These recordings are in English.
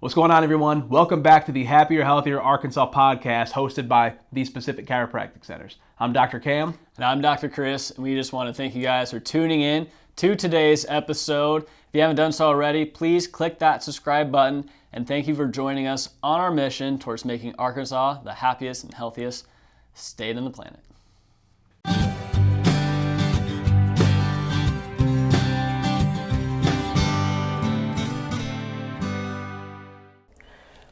What's going on, everyone? Welcome back to the Happier, Healthier Arkansas podcast hosted by the Specific Chiropractic Centers. I'm Dr. Cam. And I'm Dr. Chris, and we just want to thank you guys for tuning in to today's episode. If you haven't done so already, please click that subscribe button, and thank you for joining us on our mission towards making Arkansas the happiest and healthiest state on the planet.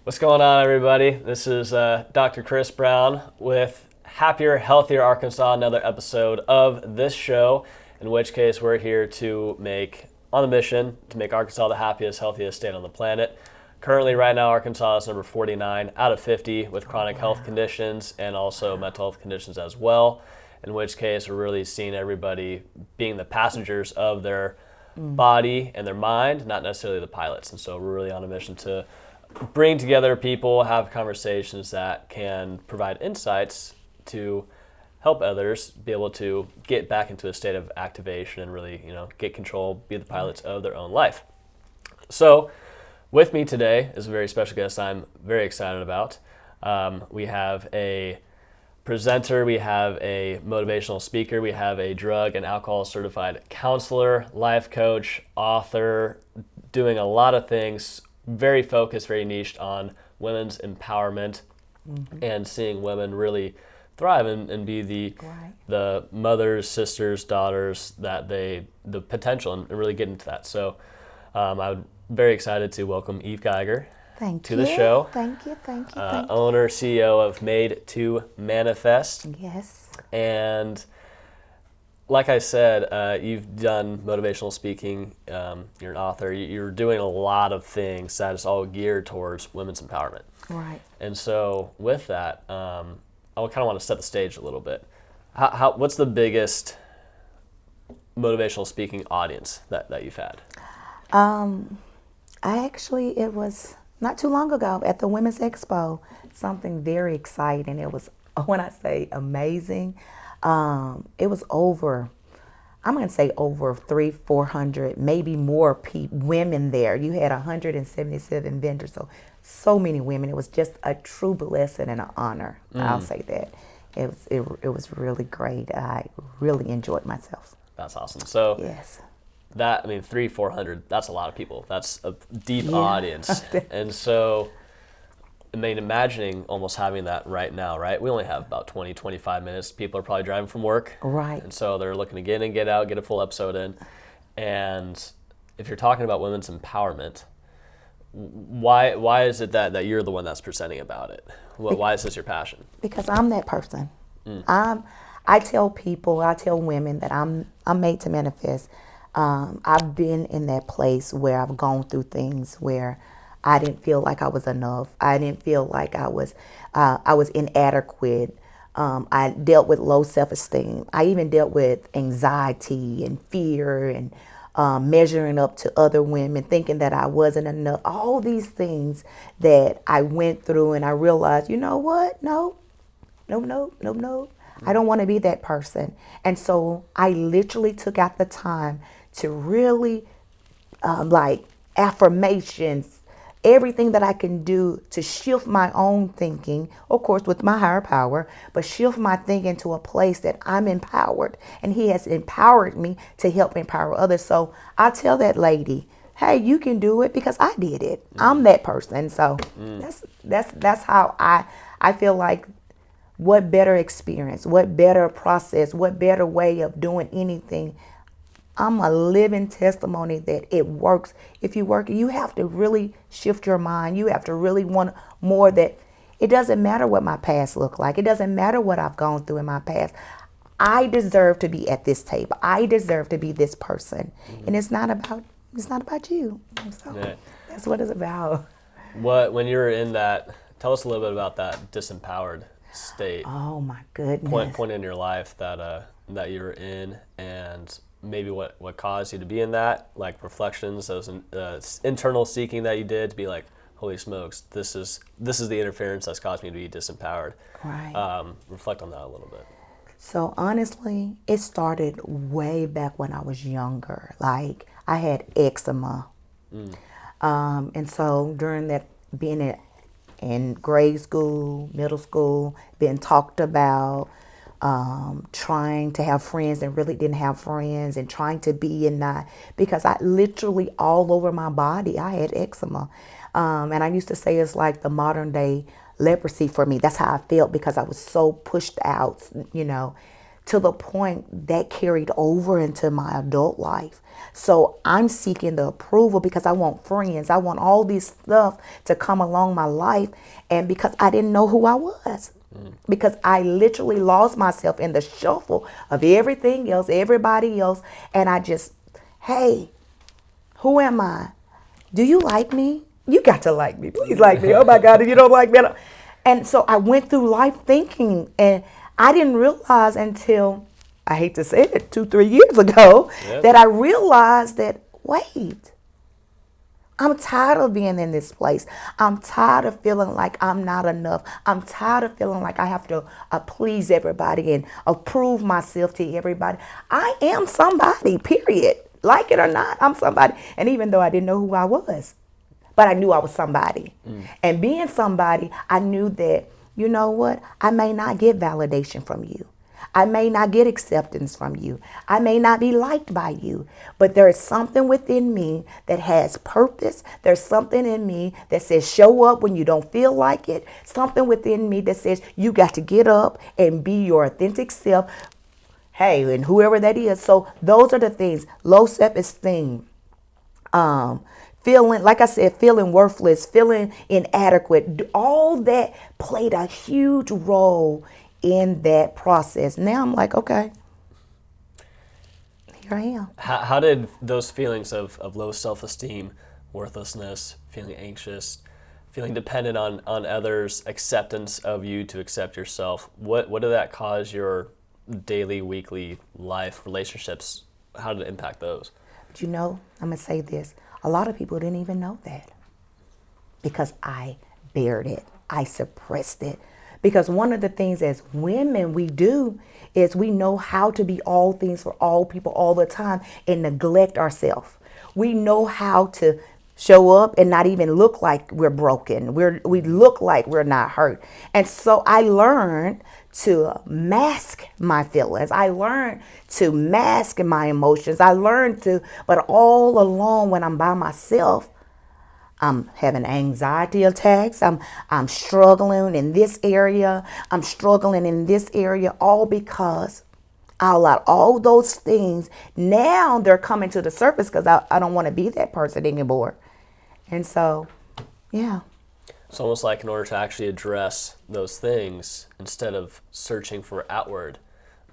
What's going on, everybody? This is Dr. Chris Brown with Happier, Healthier Arkansas, another episode of this show, in which case we're here to on a mission to make Arkansas the happiest, healthiest state on the planet. Currently, right now, Arkansas is number 49 out of 50 with chronic health conditions and also mental health conditions as well, in which case we're really seeing everybody being the passengers of their body and their mind, not necessarily the pilots. And so we're really on a mission to bring together people, have conversations that can provide insights to help others be able to get back into a state of activation and really, get control, be the pilots of their own life. So with me today is a very special guest I'm very excited about. We have a presenter, we have a motivational speaker, we have a drug and alcohol certified counselor, life coach, author, doing a lot of things, very focused, very niched on women's empowerment and seeing women really thrive and be the mothers, sisters, daughters that the potential and really get into that. So I'm very excited to welcome Eve Geigger to the show. Thank you. Owner, CEO of Made to Manifest. Yes. And like I said, you've done motivational speaking, you're an author, you're doing a lot of things that is all geared towards women's empowerment. Right. And so with that, I kind of want to set the stage a little bit. What's the biggest motivational speaking audience that you've had? It was not too long ago at the Women's Expo, something very exciting. It was, when I say amazing, it was over 300-400, maybe more women there. You had 177 vendors, so many women. It was just a true blessing and an honor. I'll say that. It was really great. I really enjoyed myself. That's awesome. So yes. 300-400, that's a lot of people. That's a deep audience. And so, imagining almost having that right now, right? We only have about 20-25 minutes. People are probably driving from work. Right. And so they're looking to get in, get out, get a full episode in. And if you're talking about women's empowerment, why is it that you're the one that's presenting about it? Why is this your passion? Because I'm that person. I tell women that I'm made to manifest. I've been in that place where I've gone through things where I didn't feel like I was enough. I didn't feel like I was inadequate. I dealt with low self-esteem. I even dealt with anxiety and fear and measuring up to other women, thinking that I wasn't enough. All these things that I went through, and I realized, you know what? No. I don't want to be that person. And so I literally took out the time to really affirmations, everything that I can do to shift my own thinking, of course, with my higher power, but shift my thinking to a place that I'm empowered. And he has empowered me to help empower others. So I tell that lady, hey, you can do it because I did it. I'm that person. So that's how I feel like, what better experience, what better process, what better way of doing anything. I'm a living testimony that it works. If you work, you have to really shift your mind. You have to really want more. That it doesn't matter what my past looked like. It doesn't matter what I've gone through in my past. I deserve to be at this table. I deserve to be this person. And it's not about you. So that's what it's about. When you're in that, tell us a little bit about that disempowered state. Oh my goodness. Point in your life that you're in, and maybe what caused you to be in that, like reflections, those internal seeking that you did to be like, holy smokes, this is the interference that's caused me to be disempowered. Right. Reflect on that a little bit. So honestly, it started way back when I was younger. Like I had eczema. And so during that being in grade school, middle school, being talked about, trying to have friends and really didn't have friends, and trying to be and not, because I literally all over my body, I had eczema. And I used to say it's like the modern day leprosy for me. That's how I felt, because I was so pushed out, to the point that carried over into my adult life. So I'm seeking the approval because I want friends. I want all this stuff to come along my life. And because I didn't know who I was, because I literally lost myself in the shuffle of everything else, everybody else. And I just, hey, who am I? Do you like me? You got to like me. Please like me. Oh my God, if you don't like me. And so I went through life thinking, and I didn't realize until, I hate to say it, 2-3 years ago, that I realized that, wait, I'm tired of being in this place. I'm tired of feeling like I'm not enough. I'm tired of feeling like I have to please everybody and approve myself to everybody. I am somebody, period. Like it or not, I'm somebody. And even though I didn't know who I was, but I knew I was somebody. And being somebody, I knew that, you know what? I may not get validation from you. I may not get acceptance from you. I may not be liked by you, but there is something within me that has purpose. There's something in me that says show up when you don't feel like it. Something within me that says you got to get up and be your authentic self. Hey, and whoever that is. So those are the things. Low self-esteem. Feeling, like I said, feeling worthless, feeling inadequate, all that played a huge role in that process. Now I'm like, okay, here I am. How did those feelings of low self-esteem, worthlessness, feeling anxious, feeling dependent on others, acceptance of you to accept yourself, what did that cause your daily, weekly life, relationships? How did it impact those? But I'm going to say this. A lot of people didn't even know that because I bared it. I suppressed it. Because one of the things as women we do is we know how to be all things for all people all the time and neglect ourselves. We know how to show up and not even look like we're broken. We look like we're not hurt. And so I learned to mask my feelings. I learned to mask my emotions. But all along when I'm by myself, I'm having anxiety attacks. I'm struggling in this area. I'm struggling in this area, all because I allowed all those things. Now they're coming to the surface because I don't want to be that person anymore. And so, yeah. It's almost like in order to actually address those things, instead of searching for outward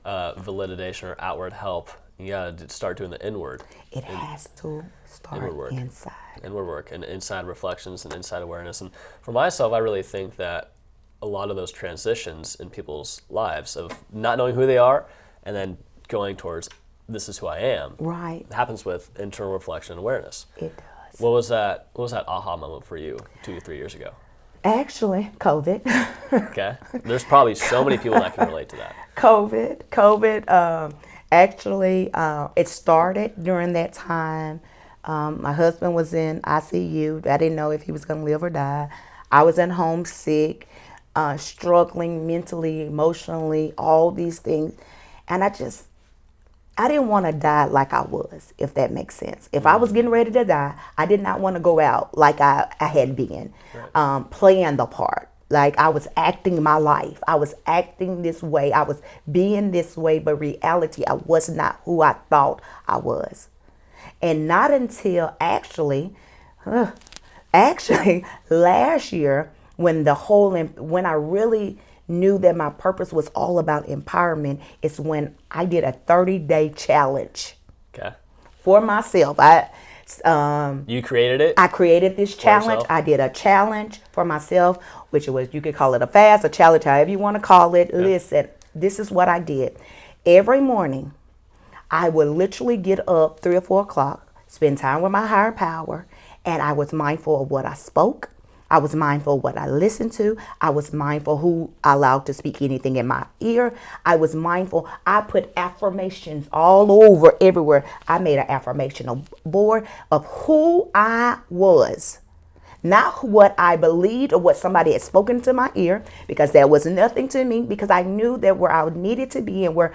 validation or outward help, you gotta start doing the inward. It has to start inside. Inward work and inside reflections and inside awareness. And for myself, I really think that a lot of those transitions in people's lives of not knowing who they are and then going towards this is who I am. Right. It happens with internal reflection and awareness. It does. What was that aha moment for you 2 to 3 years ago? Actually, COVID. Okay. There's probably so many people that can relate to that. COVID. Actually, it started during that time. My husband was in ICU. I didn't know if he was going to live or die. I was at home sick, struggling mentally, emotionally, all these things. And I didn't want to die like I was, if that makes sense. If I was getting ready to die, I did not want to go out like I had been, playing the part. Like I was acting my life. I was acting this way. I was being this way, but reality, I was not who I thought I was. And not until actually last year, when I really knew that my purpose was all about empowerment, is when I did a 30-day challenge. Okay. For myself. You created it? I created this challenge. I did a challenge for myself, which was, you could call it a fast, a challenge, however you want to call it. Yeah. Listen, this is what I did. Every morning, I would literally get up 3 or 4 o'clock, spend time with my higher power, and I was mindful of what I spoke. I was mindful of what I listened to. I was mindful who I allowed to speak anything in my ear. I was mindful. I put affirmations all over, everywhere. I made an affirmational board of who I was. Not what I believed or what somebody had spoken to my ear, because that was nothing to me, because I knew that where I needed to be and where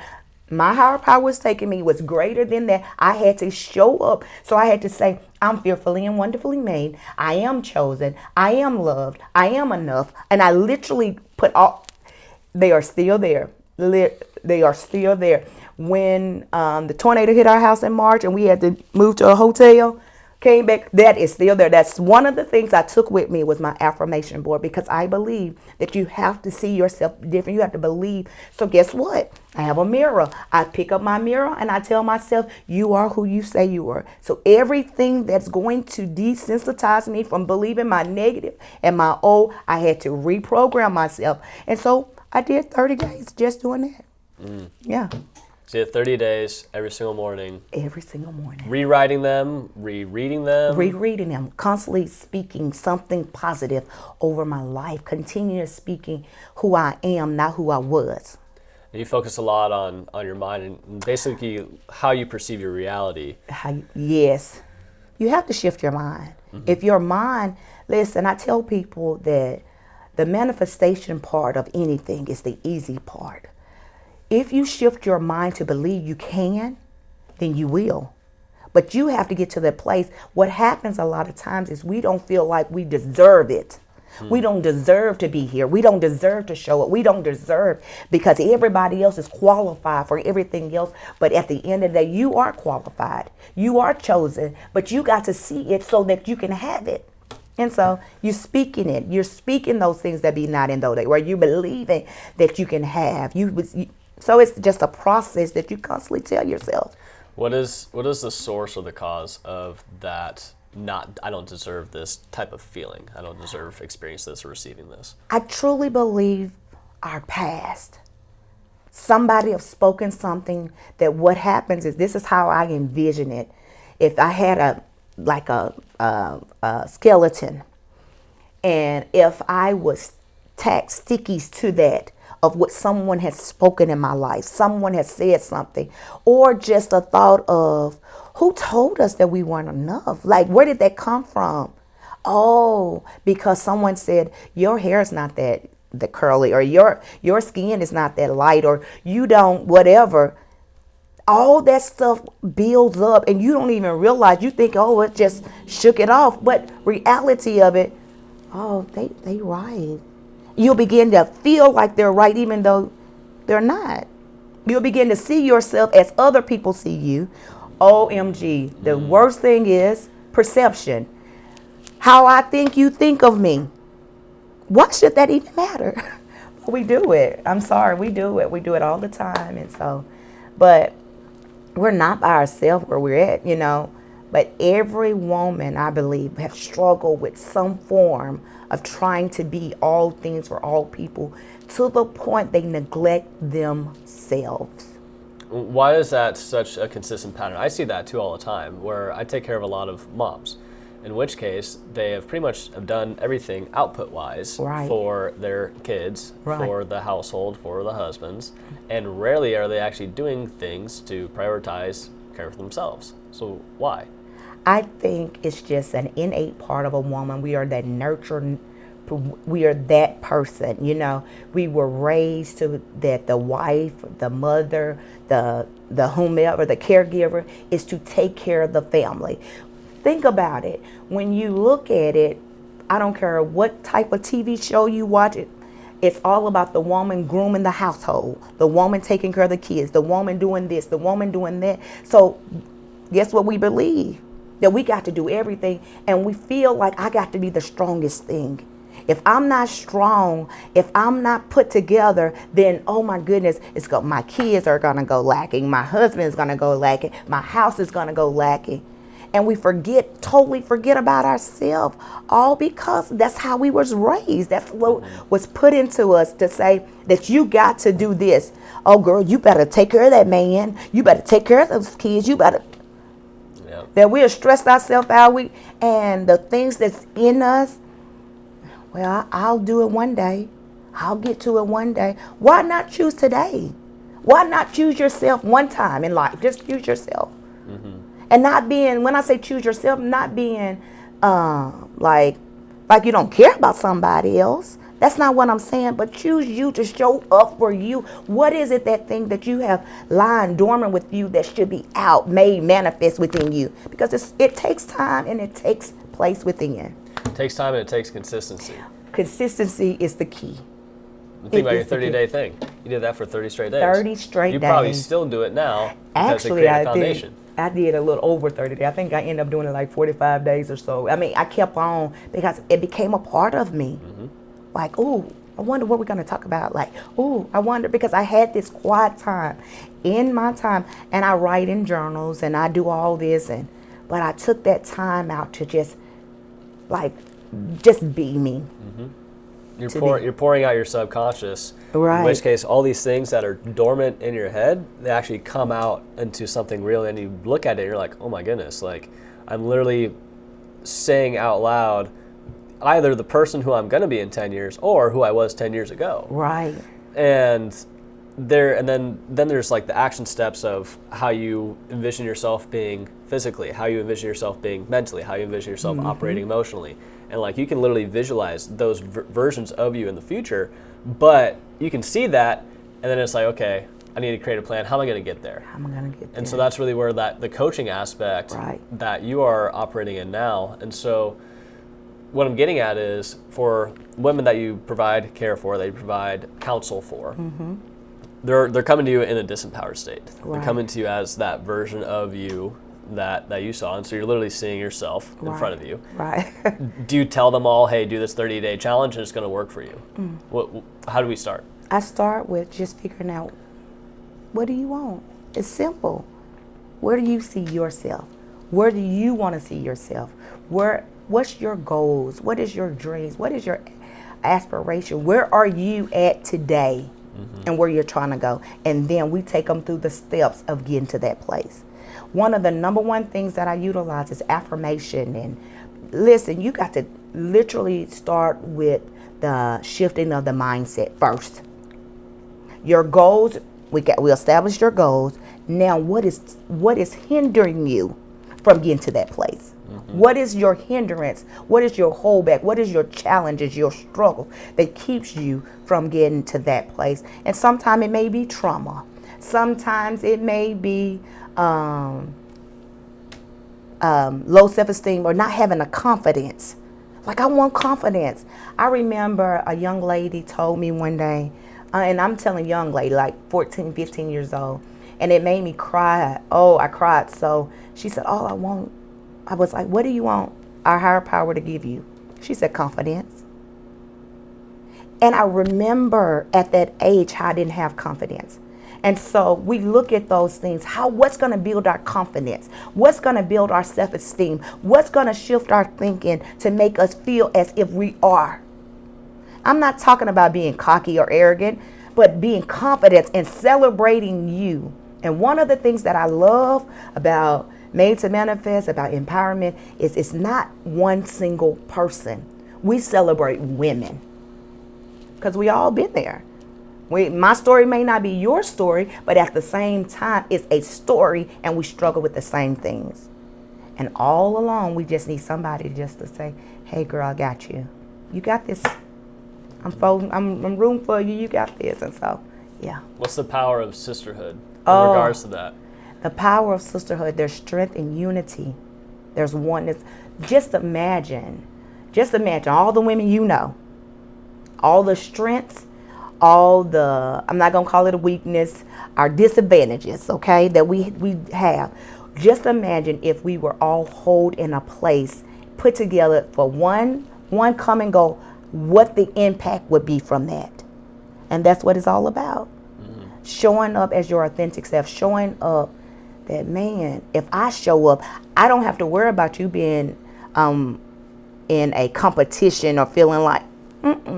my higher power was taking me was greater than that. I had to show up. So I had to say, I'm fearfully and wonderfully made. I am chosen. I am loved. I am enough. And I literally put all, they are still there. They are still there. When the tornado hit our house in March and we had to move to a hotel, came back, that is still there. That's one of the things I took with me was my affirmation board, because I believe that you have to see yourself different. You have to believe. So guess what? I have a mirror. I pick up my mirror and I tell myself, you are who you say you are. So everything that's going to desensitize me from believing my negative and my old, I had to reprogram myself. And so I did 30 days just doing that. Yeah. So you had 30 days every single morning. Every single morning. Rewriting them, rereading them. Rereading them, constantly speaking something positive over my life, continuous speaking who I am, not who I was. And you focus a lot on your mind and basically how you perceive your reality. Yes. You have to shift your mind. If your mind, listen, I tell people that the manifestation part of anything is the easy part. If you shift your mind to believe you can, then you will. But you have to get to that place. What happens a lot of times is we don't feel like we deserve it. We don't deserve to be here. We don't deserve to show up. We don't deserve, because everybody else is qualified for everything else. But at the end of the day, you are qualified. You are chosen, but you got to see it so that you can have it. And so you're speaking it. You're speaking those things that be not in those days, where you believing that you can have. So it's just a process that you constantly tell yourself. What is the source or the cause of that? I don't deserve this type of feeling. I don't deserve experience this or receiving this. I truly believe our past. Somebody have spoken something that what happens is, this is how I envision it. If I had a skeleton, and if I was tack stickies to that of what someone has spoken in my life, someone has said something, or just a thought of, who told us that we weren't enough? Like, where did that come from? Oh, because someone said your hair is not that the curly, or your skin is not that light, or you don't whatever. All that stuff builds up and you don't even realize. You think, oh, it just shook it off. But reality of it, oh, they right. You'll begin to feel like they're right even though they're not. You'll begin to see yourself as other people see you. OMG. The worst thing is perception. How I think you think of me. Why should that even matter? We do it. I'm sorry, we do it. We do it all the time. And so, but we're not by ourselves where we're at, But every woman, I believe, have struggled with some form of trying to be all things for all people, to the point they neglect themselves. Why is that such a consistent pattern? I see that too all the time, where I take care of a lot of moms, in which case they have pretty much have done everything output-wise for their kids, for the household, for the husbands, and rarely are they actually doing things to prioritize care for themselves. So why? I think it's just an innate part of a woman. We are that nurture. We are that person, We were raised to that the wife, the mother, the whomever, the caregiver is to take care of the family. Think about it. When you look at it, I don't care what type of TV show you watch it. It's all about the woman grooming the household, the woman taking care of the kids, the woman doing this, the woman doing that. So guess what we believe? That we got to do everything, and we feel like I got to be the strongest thing. If I'm not strong, if I'm not put together, then, oh my goodness, my kids are going to go lacking. My husband is going to go lacking. My house is going to go lacking. And we totally forget about ourselves, all because that's how we was raised. That's what was put into us, to say that you got to do this. Oh, girl, you better take care of that man. You better take care of those kids. You better. That we are stressed ourselves out. And the things that's in us, well, I'll do it one day. I'll get to it one day. Why not choose today? Why not choose yourself one time in life? Just choose yourself. And not being, when I say choose yourself, not being like like you don't care about somebody else. That's not what I'm saying, but choose you to show up for you. What is it, that thing that you have lying dormant with you that should be out, made manifest within you? Because it takes time and it takes place within. It takes time and it takes consistency. Consistency is the key. Think about your 30-day thing. You did that for 30 straight days. 30 straight days. You probably still do it now because Actually, it created a foundation. I did a little over 30 days. I think I ended up doing it like 45 days or so. I mean, I kept on because it became a part of me. Like, ooh, I wonder what we're going to talk about. Like, ooh, I wonder, because I had this quiet time in my time, and I write in journals and I do all this, but I took that time out to just be me. You're pouring out your subconscious. Right. In which case, all these things that are dormant in your head, they actually come out into something real, and you look at it and you're like, oh my goodness, like I'm literally saying out loud either the person who I'm going to be in 10 years or who I was 10 years ago. Right. And then there's like the action steps of how you envision yourself being physically, how you envision yourself being mentally, how you envision yourself operating emotionally. And like you can literally visualize those versions of you in the future, but you can see that, and then it's like, okay, I need to create a plan. How am I going to get there? How am I going to get there? And so that's really where the coaching aspect that you are operating in now. And so what I'm getting at is, for women that you provide care for, that you provide counsel for, they're coming to you in a disempowered state. They're coming to you as that version of you that you saw, and so you're literally seeing yourself in front of you. Right. Do you tell them all, hey, do this 30-day challenge and it's going to work for you? How do we start? I start with just figuring out, what do you want? It's simple. Where do you see yourself? Where do you want to see yourself? What's your goals? What is your dreams? What is your aspiration? Where are you at today and where you're trying to go? And then we take them through the steps of getting to that place. One of the number one things that I utilize is affirmation. And listen, you got to literally start with the shifting of the mindset first. Your goals, we established your goals. Now, what is hindering you from getting to that place? What is your hindrance? What is your holdback? What is your challenges, your struggle that keeps you from getting to that place? And sometimes it may be trauma. Sometimes it may be low self-esteem or not having a confidence. Like, I want confidence. I remember a young lady told me one day, and I'm telling young lady, like 14, 15 years old, and it made me cry. Oh, I cried. So she said, all I want, I was like, what do you want our higher power to give you? She said, confidence. And I remember at that age how I didn't have confidence. And so we look at those things, what's going to build our confidence? What's going to build our self-esteem? What's going to shift our thinking to make us feel as if we are? I'm not talking about being cocky or arrogant, but being confident and celebrating you. And one of the things that I love about Made to Manifest, about empowerment, is it's not one single person. We celebrate women because we all been there. My story may not be your story, but at the same time, it's a story, and we struggle with the same things. And all along, we just need somebody just to say, hey, girl, I got you. You got this. I'm rooting for you. You got this. And so, yeah. What's the power of sisterhood in regards to that? The power of sisterhood, there's strength in unity. There's oneness. Just imagine all the women you know, all the strengths, I'm not going to call it a weakness, our disadvantages, okay, that we have. Just imagine if we were all hold in a place, put together for one common goal, what the impact would be from that. And that's what it's all about. Showing up as your authentic self, showing up that, man, if I show up, I don't have to worry about you being in a competition or feeling like,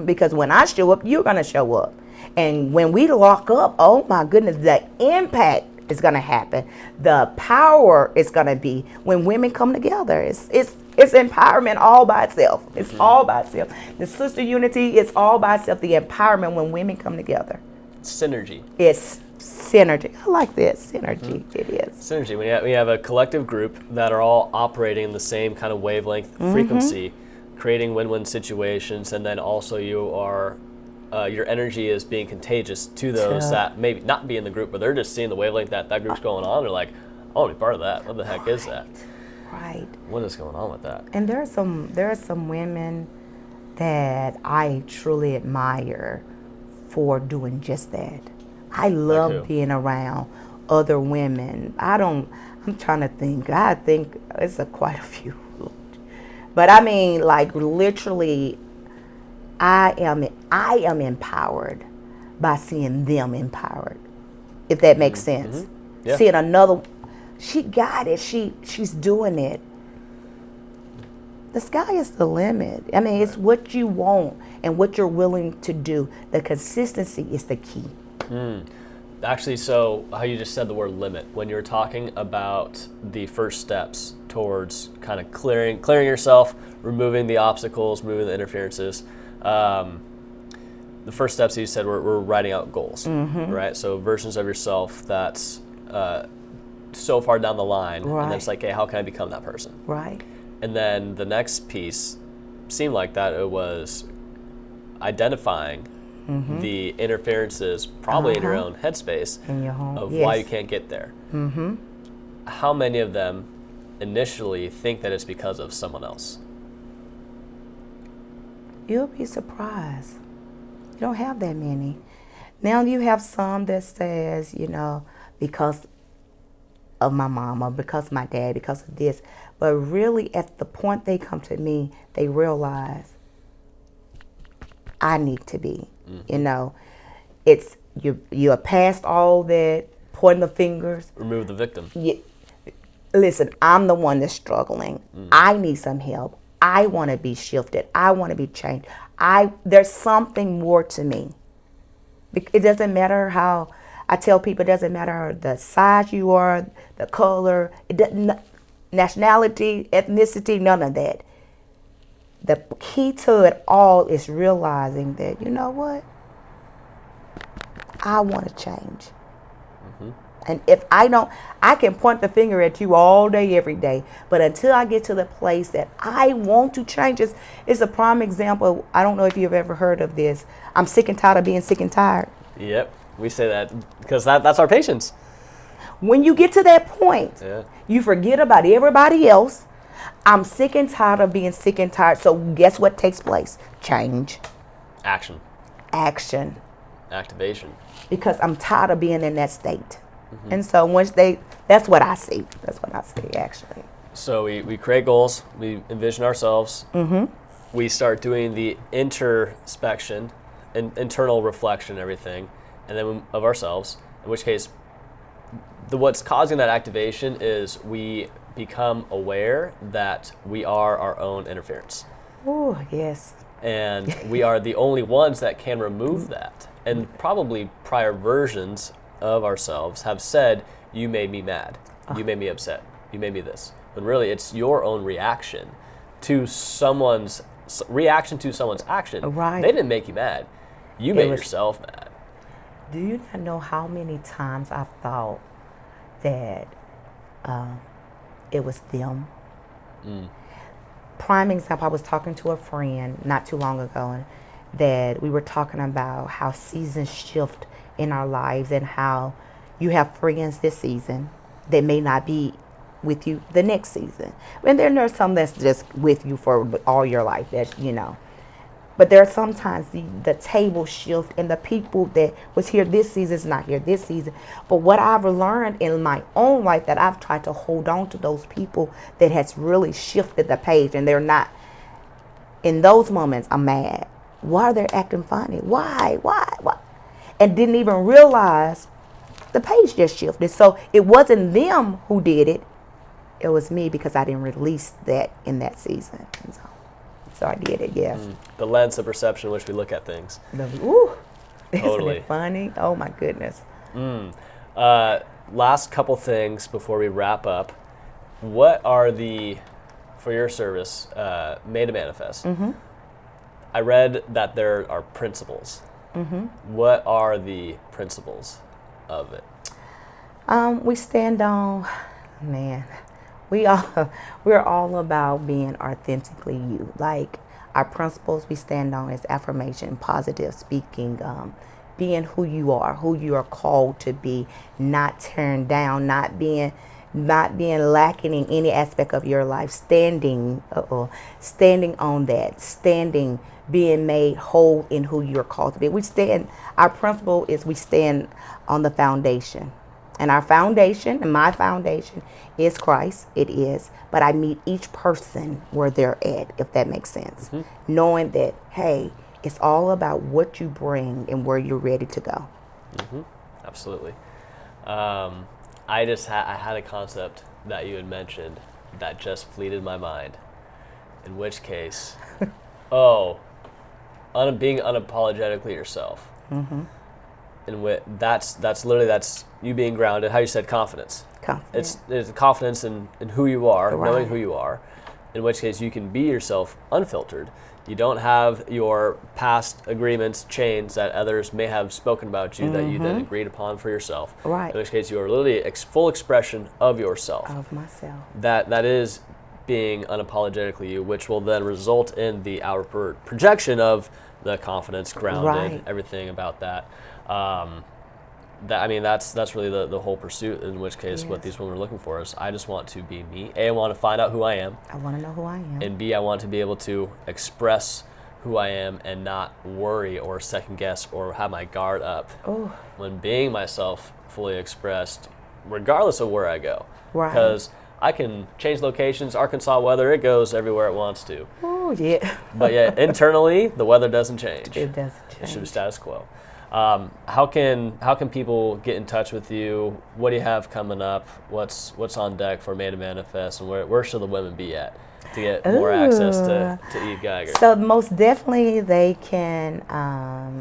because when I show up, you're going to show up. And when we lock up, oh my goodness, the impact is going to happen. The power is going to be when women come together. It's empowerment all by itself. It's all by itself. The sister unity is all by itself. The empowerment when women come together. Synergy. It's synergy. I like that. Synergy. It is. Synergy. When you have a collective group that are all operating in the same kind of wavelength frequency, creating win-win situations, and then also you are your energy is being contagious to those that maybe not be in the group, but they're just seeing the wavelength that group's going on. They're like, I want to be part of that. What the heck is that? Right. What is going on with that? And there are some women that I truly admire for doing just that. I love being around other women. I'm trying to think. I think it's quite a few. But I mean, like, literally, I am empowered by seeing them empowered, if that makes sense. Mm-hmm. Yeah. Seeing another, she got it. She's doing it. The sky is the limit. I mean, it's what you want and what you're willing to do. The consistency is the key. Actually, so how you just said the word limit, when you're talking about the first steps towards kind of clearing yourself, removing the obstacles, removing the interferences, the first steps you said were writing out goals, right? So versions of yourself that's so far down the line, and then it's like, hey, how can I become that person? Right. And then the next piece seemed like that it was identifying the interferences, probably in your own headspace, in your home, of why you can't get there. How many of them initially think that it's because of someone else? You'll be surprised. You don't have that many. Now you have some that says, because of my mom or because of my dad, because of this. But really, at the point they come to me, they realize I need to be. It's you are past all that pointing the fingers. Remove the victim. Listen, I'm the one that's struggling. I need some help. I want to be shifted. I want to be changed. There's something more to me. It doesn't matter how, I tell people, it doesn't matter the size you are, the color, nationality, ethnicity, none of that. The key to it all is realizing that, you know what? I want to change. And if I don't, I can point the finger at you all day, every day. But until I get to the place that I want to change, it's a prime example. I don't know if you've ever heard of this. I'm sick and tired of being sick and tired. Yep, we say that because that's our patience. When you get to that point, you forget about everybody else. I'm sick and tired of being sick and tired. So guess what takes place? Change. Action. Activation. Because I'm tired of being in that state. And so that's what I see. That's what I see, actually. So we create goals. We envision ourselves. We start doing the introspection, internal reflection, everything, and then of ourselves. In which case, what's causing that activation is we become aware that we are our own interference. Oh, yes. And we are the only ones that can remove that. And probably prior versions of ourselves have said, you made me mad, you made me upset, you made me this. When really it's your own reaction to someone's action. Right. They didn't make you mad. You made yourself mad. Do you not know how many times I've thought that it was them? Prime example, I was talking to a friend not too long ago, that we were talking about how seasons shift in our lives and how you have friends this season that may not be with you the next season. And then there's some that's just with you for all your life, But there are sometimes the table shift and the people that was here this season is not here this season. But what I've learned in my own life, that I've tried to hold on to those people that has really shifted the page, and they're not. In those moments, I'm mad. Why are they acting funny? Why? And didn't even realize the page just shifted. So it wasn't them who did it. It was me, because I didn't release that in that season. And so I did it, yes. The lens of perception in which we look at things. Totally. Isn't it funny? Oh my goodness. Last couple things before we wrap up. What are for your service, Made to Manifest? I read that there are principles. What are the principles of it? We stand on, we're all about being authentically you. Like, Our principles we stand on is affirmation, positive speaking, being who you are called to be, not turned down, not being lacking in any aspect of your life, standing on that, being made whole in who you're called to be. Our principle is we stand on the foundation. And our foundation, and my foundation, is Christ. It is. But I meet each person where they're at, if that makes sense. Mm-hmm. Knowing that, hey, it's all about what you bring and where you're ready to go. Mm-hmm. Absolutely. I had a concept that you had mentioned that just fleeted my mind. In which case, being unapologetically yourself. Mm-hmm. And that's you being grounded. How you said confidence. It's confidence in who you are, right. Knowing who you are. In which case you can be yourself unfiltered. You don't have your past agreements, chains that others may have spoken about you, mm-hmm. that you then agreed upon for yourself. Right. In which case you are literally full expression of yourself. Of myself. That is being unapologetically you, which will then result in the outward projection of the confidence, grounded, right. Everything about that. That's really the whole pursuit, in which case yes. What these women are looking for is, I just want to be me. A, I want to find out who I am. I want to know who I am. And B, I want to be able to express who I am and not worry or second guess or have my guard up. Ooh. When being myself fully expressed, regardless of where I go. Right. Because I can change locations. Arkansas weather, it goes everywhere it wants to. Oh, yeah. But yet, internally, the weather doesn't change. It doesn't change. It should be status quo. How can people get in touch with you? What do you have coming up? What's on deck for Made to Manifest, and where should the women be at to get more access to Eve Geigger? So most definitely they can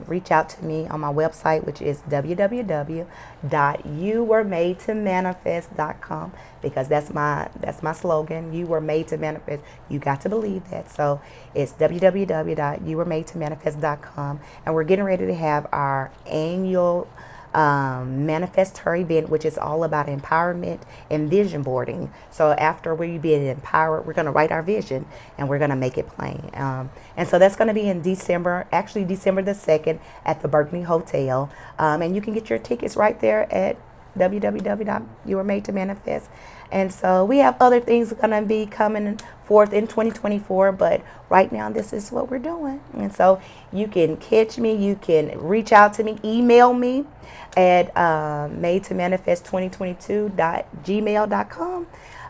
reach out to me on my website, which is www.youweremadeToManifest.com, because that's my slogan. You were made to manifest. You got to believe that. So it's www.youweremadeToManifest.com, and we're getting ready to have our annual Manifest Her event, which is all about empowerment and vision boarding. So after we've been empowered, we're going to write our vision and we're going to make it plain. And so that's going to be in December, actually December the 2nd at the Burgundy Hotel. And you can get your tickets right there at www.youweremadeToManifest. And so we have other things going to be coming forth in 2024, but right now this is what we're doing. And so you can catch me, you can reach out to me, email me at madetomanifest2022.gmail.com.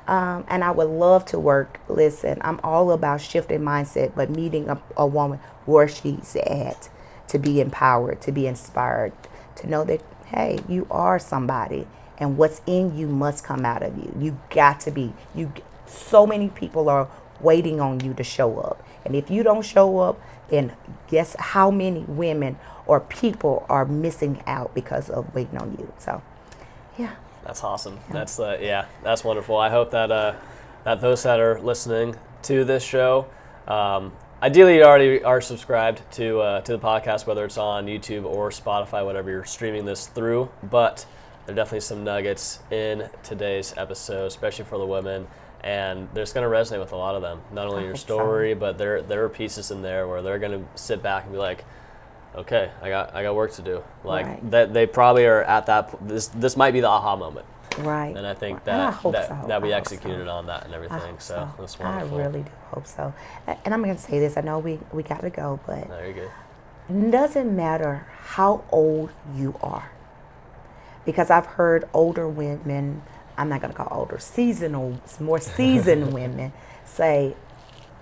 And I would love to work. Listen, I'm all about shifting mindset, but meeting a woman where she's at, to be empowered, to be inspired, to know that, hey, you are somebody. And what's in you must come out of you. You got to be. So many people are waiting on you to show up. And if you don't show up, then guess how many women or people are missing out because of waiting on you. So, yeah. That's awesome. Yeah. That's wonderful. I hope that those that are listening to this show, ideally you already are subscribed to the podcast, whether it's on YouTube or Spotify, whatever you're streaming this through. But there are definitely some nuggets in today's episode, especially for the women, and they're going to resonate with a lot of them. Not only your story, but there are pieces in there where they're going to sit back and be like, okay, I got work to do. Like right. That they probably are at that. This might be the aha moment. Right. And I think that we executed on that and everything. So that's wonderful. I really do hope so. And I'm going to say this. I know we got to go, but no, you're good. It doesn't matter how old you are. Because I've heard older women, I'm not going to call older, more seasoned women say,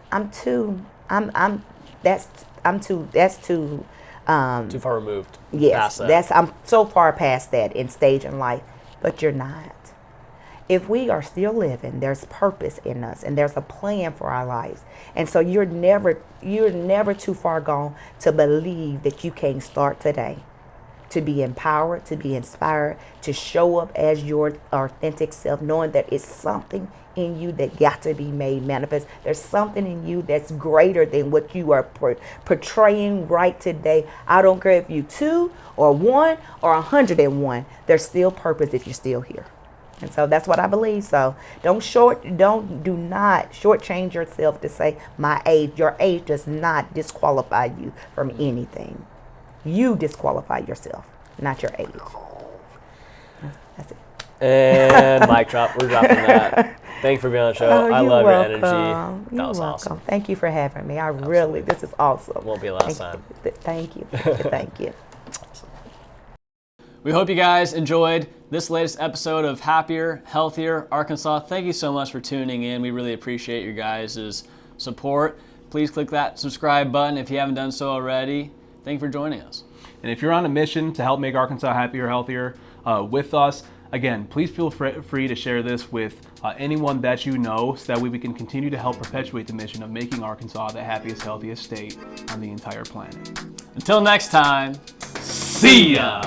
that's too far removed. Yes, I'm so far past that in stage in life, but you're not. If we are still living, there's purpose in us and there's a plan for our lives. And so you're never too far gone to believe that you can't start today. To be empowered, to be inspired, to show up as your authentic self, knowing that it's something in you that got to be made manifest. There's something in you that's greater than what you are portraying right today. I don't care if you 2 or 1 or 101. There's still purpose if you're still here. And so that's what I believe. So do not shortchange yourself to say my age. Your age does not disqualify you from anything. You disqualify yourself, not your age. That's it. And mic drop. We're dropping that. Thank you for being on the show. I love your energy. That was awesome. Thank you for having me. This is awesome. Won't be the last time. Thank you. Thank you. We hope you guys enjoyed this latest episode of Happier, Healthier Arkansas. Thank you so much for tuning in. We really appreciate your guys' support. Please click that subscribe button if you haven't done so already. Thank you for joining us. And if you're on a mission to help make Arkansas happier, healthier with us, again, please feel free to share this with anyone that you know so that way we can continue to help perpetuate the mission of making Arkansas the happiest, healthiest state on the entire planet. Until next time, see ya!